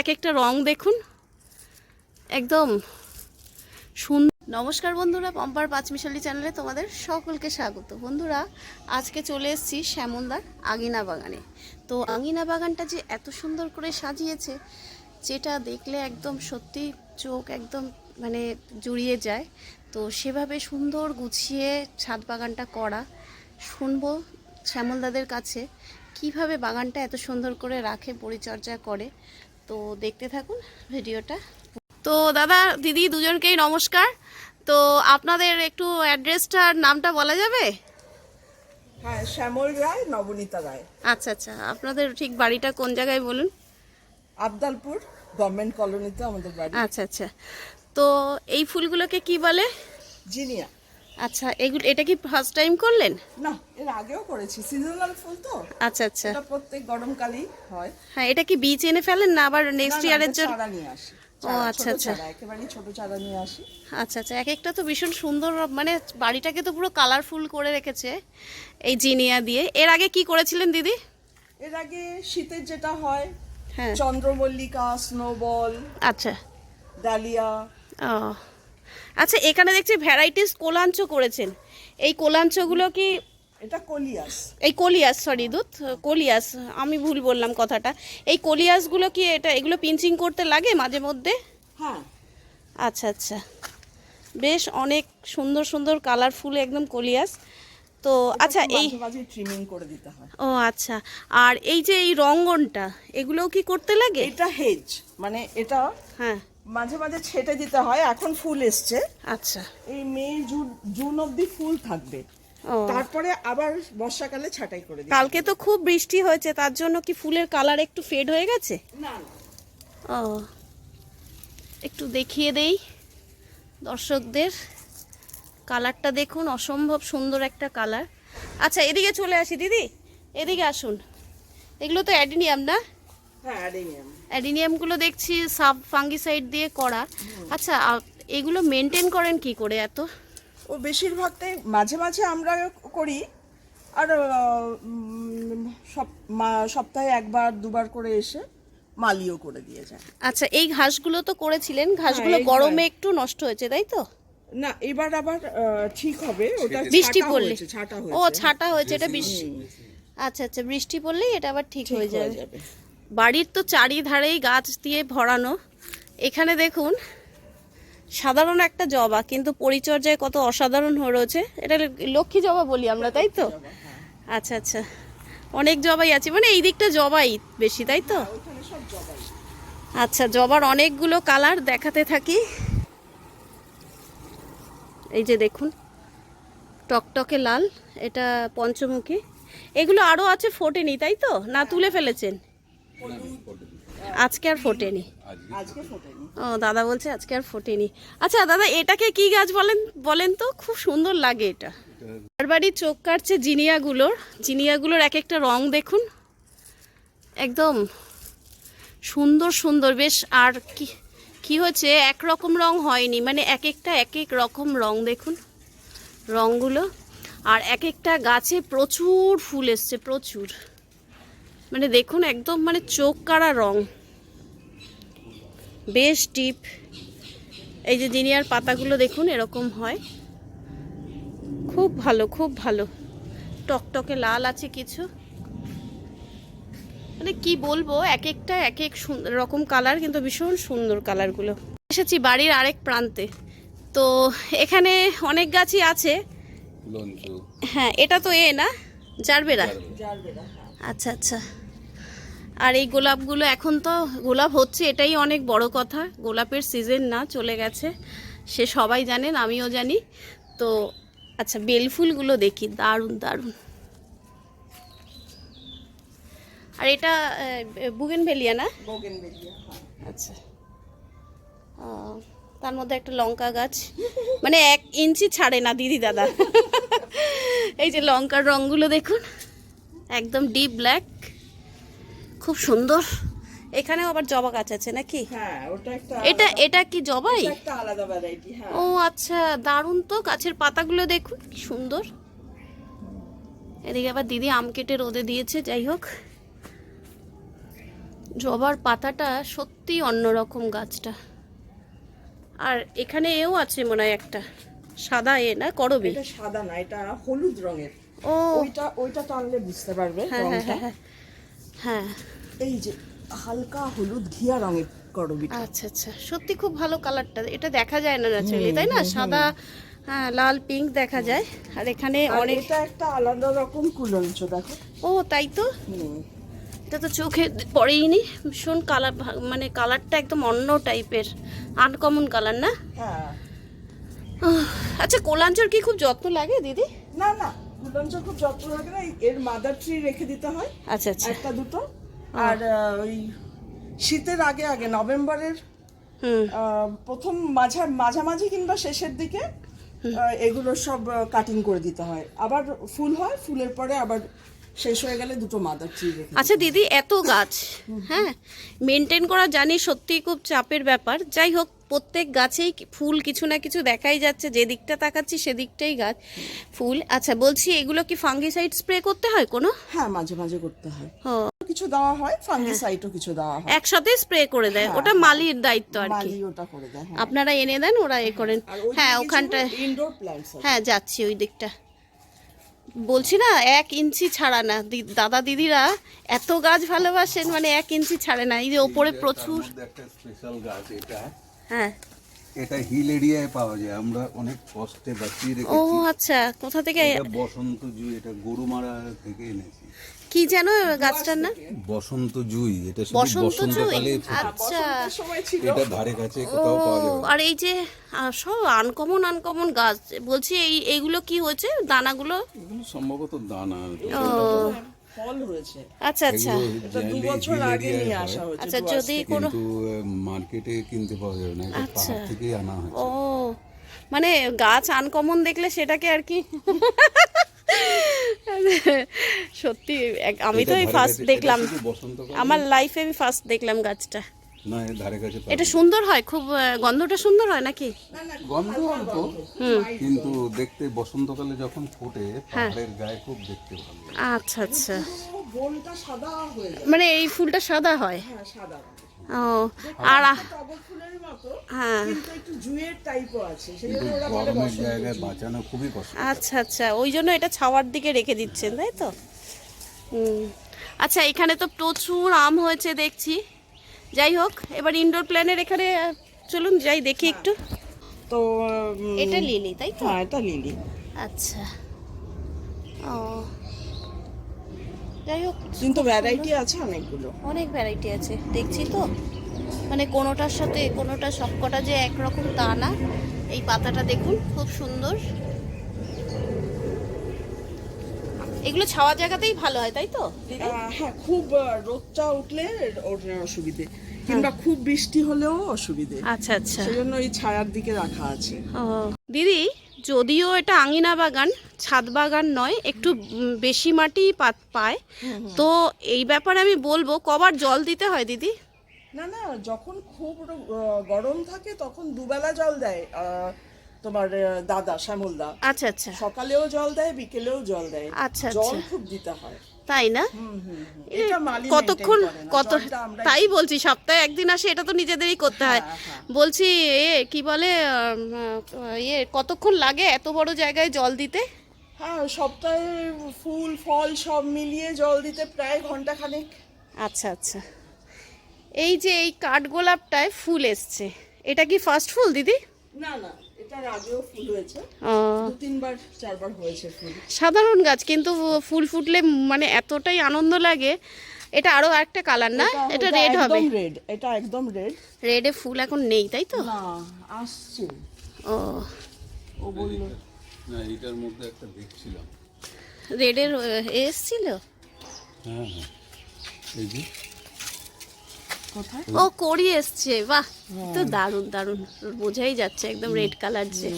এক একটা রং দেখুন, একদম সুন্দর। নমস্কার বন্ধুরা, পম্পার পাঁচমিশালি চ্যানেলে তোমাদের সকলকে স্বাগত। বন্ধুরা, আজকে চলে এসেছি শ্যামলদার আঙিনা বাগানে। তো আঙিনা বাগানটা যে এত সুন্দর করে সাজিয়েছে, যেটা দেখলে একদম সত্যি চোখ একদম মানে জুড়িয়ে যায়। তো সেভাবে সুন্দর গুছিয়ে ছাদ বাগানটা করা। শুনবো শ্যামলদাদের কাছে কিভাবে বাগানটা এত সুন্দর করে রাখে, পরিচর্যা করে। তো দেখতে থাকুন ভিডিওটা। তো দাদা দিদি দুজনকেই নমস্কার। তো আপনাদের একটু অ্যাড্রেসটার নামটা বলা যাবে? হ্যাঁ, শ্যামল রায়, নবনীতা রায়। আচ্ছা আচ্ছা, আপনাদের ঠিক বাড়িটা কোন জায়গায় বলুন? আবদালপুর গভর্নমেন্ট কলোনিতে আমাদের বাড়ি। আচ্ছা আচ্ছা, তো এই ফুলগুলোকে কি বলে? জিনিয়া। আচ্ছা, এটা কি ফার্স্ট টাইম করলেন? না, এর আগেও করেছি, সিজনাল ফুল তো। আচ্ছা আচ্ছা, এটা প্রত্যেক গরমকালেই হয়। হ্যাঁ, এটা কি বীজ এনে ফেলেন না আবার নেক্সট ইয়ারের জন্য? চারা নিয়ে আসি। ও আচ্ছা আচ্ছা, একেবারে ছোট চারা নিয়ে আসি। আচ্ছা আচ্ছা, এক একটা তো ভীষণ সুন্দর, মানে বাড়িটাকে তো পুরো কালারফুল করে রেখেছে এই জিনিয়া দিয়ে। এর আগে কি করেছিলেন দিদি? এর আগে শীতের যেটা হয়, হ্যাঁ, চন্দ্রমল্লিকা, স্নোবল, আচ্ছা, ডালিয়া। ও আচ্ছা, এখানে দেখছি ভ্যারাইটিস কোলাঞ্চ করেছেন। এই কোলাঞ্চগুলো কি? এটা কলিয়াস। এই কলিয়াস, সরি দুধ, কলিয়াস, আমি ভুল বললাম কথাটা। এই কলিয়াসগুলো কি এগুলো পিঞ্চিং করতে লাগে মাঝে মধ্যে? হ্যাঁ। আচ্ছা আচ্ছা, বেশ অনেক সুন্দর সুন্দর কালারফুল একদম কলিয়াস। তো আচ্ছা, এই মাঝে ট্রিমিং করে দিতে হয়। ও আচ্ছা, আর এই যে এই রঙ্গনটা, এগুলোও কি করতে লাগে? এটা হেজ, মানে এটা হ্যাঁ, মাঝে মাঝে ছেটে দিতে হয়। এখন ফুল এসছে, আচ্ছা, এই মে জুন অবধি ফুল থাকবে। ও তারপরে আবার বর্ষাকালে ছাঁটাই করে দিই। কালকে তো খুব বৃষ্টি হয়েছে, তার জন্য কি ফুলের কালার একটু ফেড হয়ে গেছে? না, ও একটু দেখিয়ে দেই দর্শকদের, কালারটা দেখুন, অসম্ভব সুন্দর একটা কালার। আচ্ছা, এদিকে চলে আসি দিদি, এদিকে আসুন। এগুলো তো অ্যাডিনিয়াম না? হ্যাঁ, অ্যাডেনিয়াম। অ্যাডিনিয়ামগুলো দেখছি সাব ফাঙ্গিসাইড দিয়ে করা। আচ্ছা, এগুলো মেনটেন করেন কি করে এত? ও বেশিরভাগটাই মাঝে মাঝে আমরা করি, আর সপ্তাহে একবার দুবার করে এসে মালিও করে দিয়ে যায়। আচ্ছা, এই ঘাসগুলো তো করেছিলেন, ঘাসগুলো এই গরমে একটু নষ্ট হয়েছে তাই তো? না, এবার আবার ঠিক হবে। ওটা বৃষ্টি ছাঁটা পড়লে? হয়েছে, ছাঁটা ও হয়েছে। ছাটা হয়েছে, এটা বৃষ্টি। আচ্ছা আচ্ছা, বৃষ্টি পড়লেই এটা আবার ঠিক হয়ে হয়ে যাবে। যাবে। বাড়ির তো চারিধারেই গাছ দিয়ে ভরানো। এখানে দেখুন সাধারণ একটা জবা, কিন্তু পরিচর্যায় কত অসাধারণ হয়ে রয়েছে। এটা লক্ষ্মী জবা বলি আমরা তাই তো? আচ্ছা আচ্ছা, অনেক জবাই আছে, মানে এই দিকটা জবাই বেশি তাই তো? ওখানে সব জবাই। আচ্ছা, জবার অনেকগুলো কালার দেখাতে থাকি। এই যে দেখুন, টকটকে লাল, এটা পঞ্চমুখী। এগুলো আরও আছে, ফোটেনি তাই তো, না তুলে ফেলেছেন? আজকে আর ফোটেনি। আজকে ফোটেনি। ও দাদা বলছে আজকে আর ফোটেনি। আচ্ছা দাদা, এটাকে কি গাছ বলেন বলেন তো? খুব সুন্দর লাগে এটা। বারবারই চোখ কাটছে জিনিয়াগুলোর এক একটা রং দেখুন, একদম সুন্দর সুন্দর বেশ। আর কি কি হচ্ছে, একরকম রং হয়নি, মানে এক একটা এক এক রকম রং দেখুন রংগুলো। আর এক একটা গাছে প্রচুর ফুল এসছে, প্রচুর, মানে দেখুন একদম মানে চোখ কাড়া রং, বেশ ডিপ। এই যে জিনিয়ার পাতাগুলো দেখুন এরকম হয়, খুব ভালো খুব ভালো। টকটকে লাল আছে কিছু, মানে কি বলবো, এক একটা এক এক রকম কালার, কিন্তু ভীষণ সুন্দর কালারগুলো। এসেছি বাড়ির আরেক প্রান্তে, তো এখানে অনেক গাছই আছে। হ্যাঁ, এটা তো না জারবেরা? জারবেরা। আচ্ছা আচ্ছা, আর এই গোলাপগুলো, এখন তো গোলাপ হচ্ছে, এটাই অনেক বড় কথা। গোলাপের সিজন না, চলে গেছে, সে সবাই জানেন, আমিও জানি। তো আচ্ছা, বেলফুলগুলো দেখি, দারুণ দারুণ। আর এটা বুগেনভেলিয়া না? বোগেনভেলিয়া। আচ্ছা, তার মধ্যে একটা লঙ্কা গাছ, মানে 1 ইঞ্চি ছাড়ে না দিদি দাদা। এই যে লঙ্কার রঙগুলো দেখুন, একদম ডিপ ব্ল্যাক, খুব সুন্দর। এখানেও আবার জবা গাছ আছে নাকি? হ্যাঁ, ওটা একটা এটা কি জবাই? একটা আলাদা ভ্যারাইটি। হ্যাঁ। ও আচ্ছা, দারুণ তো। গাছের পাতাগুলো দেখুন কি সুন্দর। এদিকে আবার দিদি আম কেটে রোদে দিয়েছে, যাই হোক জবার পাতাটা সত্যি অন্যরকম গাছটা। আর এখানে এও আছে মনে হয় একটা সাদা না করবি? এটা সাদা না, এটা হলুদ রঙের। ও ওইটা টানলে বুঝতে পারবে হ্যাঁ হ্যাঁ রংটা। হ্যাঁ হ্যাঁ। এই যে হালকা হলুদ ঘিয়া রঙের করবি। আচ্ছা আচ্ছা, সত্যি খুব ভালো কালারটা। এটা দেখা যায় না ন্যাচারালি, তাই না? সাদা, হ্যাঁ, লাল পিঙ্ক দেখা যায়। আর এখানে অনেক, এটা একটা আলাদা রকম কুলঞ্চ দেখো। ও তাই তো, এটা তো চোখে পড়েই নি। ভীষণ কালার, মানে কালারটা একদম অন্য টাইপের, আনকমন কালার না? হ্যাঁ। আচ্ছা, কোলাঞ্চর কি খুব যত্ন লাগে দিদি? না না, কুলঞ্চ খুব যত্ন লাগে না, এর মাদার ট্রি রেখে দিতে হয় আচ্ছা আচ্ছা। একটা দুটো। আর ওই শীতের আগে আগে নভেম্বরের প্রথম মাঝামাঝি কিংবা শেষের দিকে এগুলো সব কাটিং করে দিতে হয়। আবার ফুল হয়, ফুলের পরে আবার শেষ হয়ে গেলে দুটো মাদার ট্রি রেখে। আচ্ছা দিদি, এত গাছ, হ্যাঁ, মেনটেন করা জানি সত্যিই খুব চাপের ব্যাপার। যাই হোক, প্রত্যেক গাছেই ফুল কিছু না কিছু দেখাই যাচ্ছে, যে দিকটা তাকাচ্ছি সেদিকটাই গাছ ফুল। আচ্ছা বলছি, এগুলো কি ফাঙ্গিসাইড স্প্রে করতে হয় কোনো? হ্যাঁ, মাঝে মাঝে করতে হয়, ও কিছু দেওয়া হয়, ফাঙ্গিসাইডও কিছু দেওয়া হয়। একসাথে স্প্রে করে দেয়, ওটা মালির দায়িত্ব আর কি। মালি ওটা করে দেয়, হ্যাঁ। আপনারা এনে দেন, ওরা এ করেন। আর ওই হ্যাঁ, দিকে ওখানটায়, কিছু ইনডোর প্ল্যান্টস আছে। হ্যাঁ যাচ্ছি ওই দিকটা। বলছি না, 1 ইঞ্চি ছাড়া না, দাদা দিদিরা এত গাছ ভালোবাসেন, মানে 1 ইঞ্চি ছাড়ে না। এই যে ওপরে প্রচুর, একটা স্পেশাল গাছ এটা। হ্যাঁ। এটা হিল এরিয়ায় পাওয়া যায়, আমরা অনেক কষ্টে বাঁচিয়ে ও রেখেছি। আচ্ছা, কোথা থেকে? এটা বসন্ত জুই, এটা গরুমারা থেকে এনেছি। কি যেন গাছটার না? বসন্ত জুই, এটা শুধু বসন্ত জুই, বসন্তকালে ফোটে। আচ্ছা। বসন্তের সময় ছিল। এটা ধারে কাছে ও, কোথাও পাওয়া যাবে না। আর এই যে সব আনকমন গাছ, বলছি এইগুলো কি হয়েছে দানাগুলো? এগুলো সম্ভবত দানা। ও ফল হয়েছে। আচ্ছা আচ্ছা। এটা 2 বছর আগে নিয়ে আসা হয়েছে। আচ্ছা, যদি কোনো, কিন্তু মার্কেটে কিনতে পাওয়া যাবে না, এটা আচ্ছা। পাহাড় থেকেই আনা হয়েছে। ও মানে গাছ আনকমন দেখলে সেটাকে আর কি সত্যি আমি তো এটা এই ধারে ফার্স্ট কাছে- দেখলাম, এটা শুধু বসন্তকালে। আমার লাইফে আমি ফার্স্ট দেখলাম গাছটা। না, এর ধারে কাছে পাওয়া এটা যায়। সুন্দর হয় খুব, গন্ধটা সুন্দর হয় নাকি? গন্ধ অল্প, কিন্তু দেখতে বসন্তকালে যখন ফোটে পাহাড়ের গায়ে খুব দেখতে ভালো লাগে। আচ্ছা আচ্ছা, পুরো বনটা সাদা হয়ে যায়। মানে এই ফুলটা সাদা হয়? হ্যাঁ, সাদা। ও আর টগর ফুলের মতো, হ্যাঁ, কিন্তু একটু জুঁয়ের টাইপও আছে, সেই কিন্তু জন্য ওরা বলে গরমের বসন্ত জায়গায় জুঁই। বাঁচানো খুবই কষ্ট। আচ্ছা আচ্ছা, ওই জন্য এটা ছাওয়ার দিকে রেখে দিচ্ছেন, তাই তো? আচ্ছা, এখানে তো প্রচুর আম হয়েছে দেখছি। যাই হোক, এবার ইনডোর প্ল্যানের এখানে চলুন যাই দেখি একটু। তো এটা লিলি, তাই তো? হ্যাঁ, এটা লিলি। আচ্ছা, ও যাই হোক, কিন্তু ভ্যারাইটি আছে অনেকগুলো। অনেক ভ্যারাইটি আছে দেখছি তো, মানে কোনোটার সাথে কোনোটা সবকটা যে একরকম তা না। এই পাতাটা দেখুন, খুব সুন্দর। এগুলো ছাওয়া জায়গাতেই ভালো হয়, তাই তো দিদি? হ্যাঁ, খুব রোদটা উঠলে ওর অসুবিধে, কিংবা খুব বৃষ্টি হলেও অসুবিধে, আচ্ছা আচ্ছা। সেই জন্য এই ছায়ার দিকে রাখা আছে। ও দিদি, যদিও এটা আঙিনা বাগান, ছাদ বাগান নয়, একটু বেশি মাটি পায়, তো এই ব্যাপারে আমি বলবো কবার জল দিতে হয় দিদি? না না, যখন খুব গরম থাকে তখন দুবেলা জল দেয় তোমার দাদা শ্যামলদা। আচ্ছা আচ্ছা। সকালেও জল দেয়, বিকেলেও জল দেয়। আচ্ছা, জল আচ্ছা। খুব দিতে হয়। তাই না? এটা মালি কতক্ষণ, maintain করে না, কত, জলটা আমরাই তাই বলছি, সপ্তাহে একদিন আসে, এটা তো নিজেদেরই করতে হয়। হ্যাঁ। বলছি কি বলে, কতক্ষণ লাগে এত বড় জায়গায় জল দিতে? হ্যাঁ, সপ্তাহে ফুল ফল সব মিলিয়ে জল দিতে প্রায় ঘন্টাখানেক। আচ্ছা আচ্ছা। এই যে এই কাঠগোলাপটায় ফুল এসছে, এটা কি ফার্স্ট ফুল দিদি? না না, এটার আগেও ফুল হয়েছে, ও, 2-3বার 4বার হয়েছে ফুল। সাধারণ গাছ, কিন্তু ফুল ফুটলে মানে এতটাই আনন্দ লাগে। এটা আরো একটা কালার না? এটা রেড হবে? একদম রেড, এটা একদম রেড। রেডে ফুল এখন নেই, তাই তো? না, আসছে। ও, ও বললো না, এটার মধ্যে একটা দেখছিলাম। রেডের এসছিল? হ্যাঁ হ্যাঁ, এই যে কোথায়? ও করি এসছে, বাহ, তো দারুণ দারুণ, বোঝাই যাচ্ছে একদম রেড কালার, যে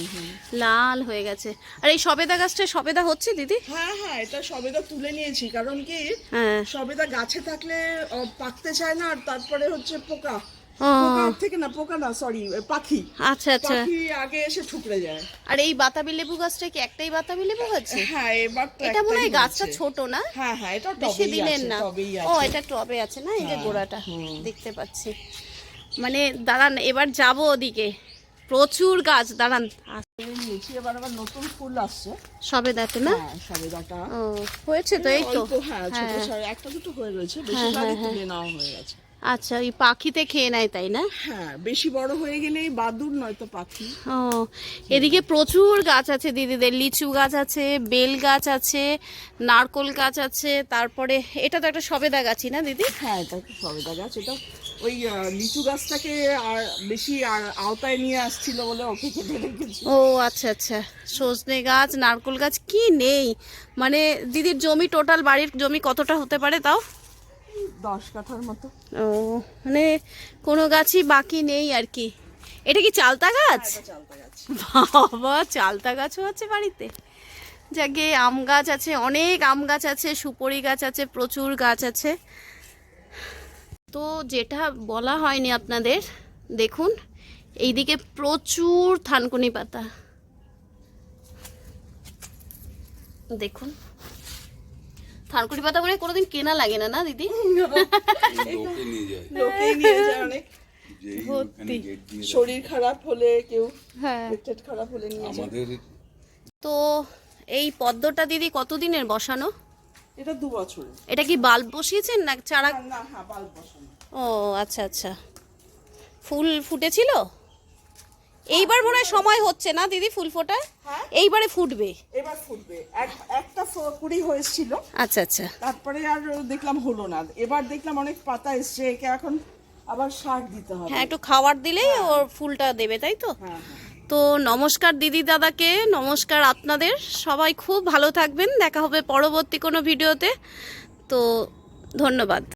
লাল হয়ে গেছে। আর এই সবেদা গাছটা সবেদা হচ্ছে দিদি? হ্যাঁ হ্যাঁ, এটা সবেদা তুলে নিয়েছি, কারণ কি হ্যাঁ সবেদা গাছে থাকলে পাকতে চায় না, আর তারপরে হচ্ছে পোকা, পোকার থেকে না, পোকা না, সরি, পাখি। আচ্ছা আচ্ছা। পাখি আগে এসে ঠুকরে যায়। আর এই বাতাবি লেবু গাছটা কি একটাই বাতাবি লেবু হচ্ছে? হ্যাঁ, এবার তো এটা মনে হয় একটাই গাছটা হয়েছে। ছোট না, হ্যাঁ হ্যাঁ, এটা বেশি টবেই দিনের আছে, না। টবেই ও আছে। এটা টবে আছে না, এই যে হ্যাঁ, গোড়াটা হুম। দেখতে পাচ্ছি। মানে দাঁড়ান, এবার যাব ওদিকে, প্রচুর গাছ, দাঁড়ান। এই নিচে এবার আবার নতুন ফুল আসছে। সবে দেখে না? হ্যাঁ, সবেদাটা। ও হয়েছে তো, এই তো। অল্প, হ্যাঁ, ছোট একটা দুটো হয়ে রয়েছে, হ্যাঁ, বেশিরভাগই তুলে নেওয়া হয়ে গেছে। আচ্ছা, ওই পাখিতে খেয়ে নেয় তাই না? হ্যাঁ, বেশি বড় হয়ে গেলেই বাদুড় নয়তো পাখি। ও এদিকে প্রচুর গাছ আছে দিদিদের, লিচু গাছ আছে, বেল গাছ আছে, নারকোল গাছ আছে, তারপরে এটা তো একটা সবেদা গাছই না দিদি? হ্যাঁ, এটা একটা সবেদা গাছ। এটা ওই লিচু গাছটাকে আর বেশি আর আওতায় নিয়ে আসছিল বলে ওকে কেটে রেখেছি। ও আচ্ছা আচ্ছা, সজনে গাছ, নারকোল গাছ কি নেই। মানে দিদির জমি, টোটাল বাড়ির জমি কতটা হতে পারে তাও? 10 কাঠার মতো। ও মানে কোনো গাছই বাকি নেই আর কি। এটা কি চালতা গাছ? এটা চালতা গাছ। বাবা, চালতা গাছও আছে বাড়িতে। যাকে আম গাছ আছে, অনেক আম গাছ আছে, সুপারি গাছ আছে, প্রচুর গাছ আছে। তো যেটা বলা হয়নি আপনাদের, দেখুন এইদিকে প্রচুর থানকুনি পাতা, দেখুন থানকুনি পাতা করে কোনোদিন কেনা লাগে না, না দিদি? লোকে নিয়ে যায়, লোকেই নিয়ে যায় অনেক। যেই ওখানে গেট দিয়ে রাখে। শরীর খারাপ হলে, কেউ হ্যাঁ। পেট খারাপ হলে নিয়ে যায়। আমাদের তো এই পদ্মটা দিদি কতদিনের বসানো? এটা 2 বছরের। এটা কি বাল্ব বসিয়েছেন না চারা? না, হ্যাঁ, বাল্ব বসানো। ও আচ্ছা আচ্ছা। ফুল ফুটেছিল? এইবার মনে হয় সময় হচ্ছে না দিদি ফুল ফোটার? হ্যাঁ। এইবারে ফুটবে? এবার ফুটবে। একটা কুড়ি হয়েছিল, আচ্ছা আচ্ছা। তারপরে আর দেখলাম হলো না। এবার দেখলাম অনেক পাতা এসছে, একে এখন আবার সার দিতে হবে। হ্যাঁ, একটু খাবার দিলেই ওর ফুলটা দেবে, তাই তো? হ্যাঁ হ্যাঁ। তো নমস্কার দিদি দাদাকে, নমস্কার আপনাদের, সবাই খুব ভালো থাকবেন, দেখা হবে পরবর্তী কোনো ভিডিওতে। তো ধন্যবাদ।